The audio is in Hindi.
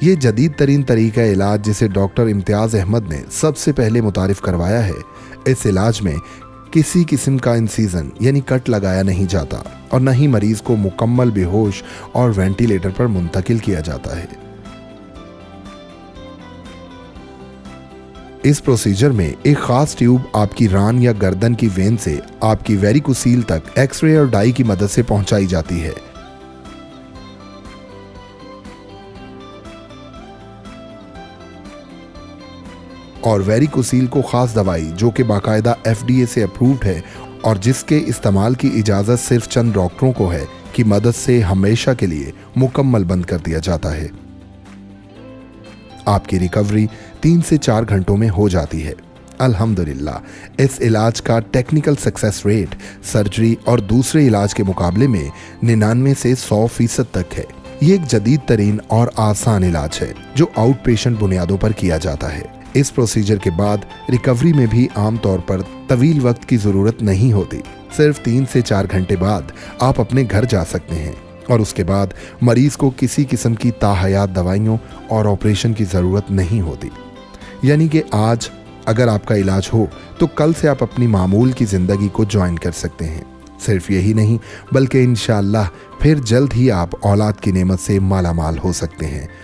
ये जदीद तरीन तरीका इलाज जिसे डॉक्टर इम्तियाज अहमद ने सबसे पहले मुतारिफ करवाया है, इस इलाज में किसी किस्म का इंसीजन यानी कट लगाया नहीं जाता और न ही मरीज को मुकम्मल बेहोश और वेंटिलेटर पर मुंतकिल किया जाता है। इस प्रोसीजर में एक खास ट्यूब आपकी रान या गर्दन की वेन से आपकी वेरिकोसील तक एक्सरे और डाई की मदद से पहुंचाई जाती है। और वेरिकोसील को खास दवाई जो कि बाकायदा FDA से अप्रूव्ड है और जिसके इस्तेमाल की इजाज़त सिर्फ चंद डॉक्टरों को है की मदद से हमेशा के लिए मुकम्मल बंद कर दिया जाता है। आपकी रिकवरी 3 से 4 घंटों में हो जाती है। अल्हम्दुलिल्लाह इस इलाज का टेक्निकल सक्सेस रेट सर्जरी और दूसरे इलाज के मुकाबले में 99 से 100% तक है। ये एक जदीद तरीन और आसान इलाज है जो आउट पेशेंट बुनियादों पर किया जाता है। इस प्रोसीजर के बाद रिकवरी में भी आमतौर पर तवील वक्त की जरूरत नहीं होती। सिर्फ 3 से 4 घंटे बाद आप अपने घर जा सकते हैं और उसके बाद मरीज को किसी किस्म की ताहयात दवाइयों और ऑपरेशन की जरूरत नहीं होती। यानी कि आज अगर आपका इलाज हो तो कल से आप अपनी मामूल की जिंदगी को ज्वाइन कर सकते हैं। सिर्फ यही नहीं बल्कि इंशाअल्लाह फिर जल्द ही आप औलाद की नेमत से माला माल हो सकते हैं।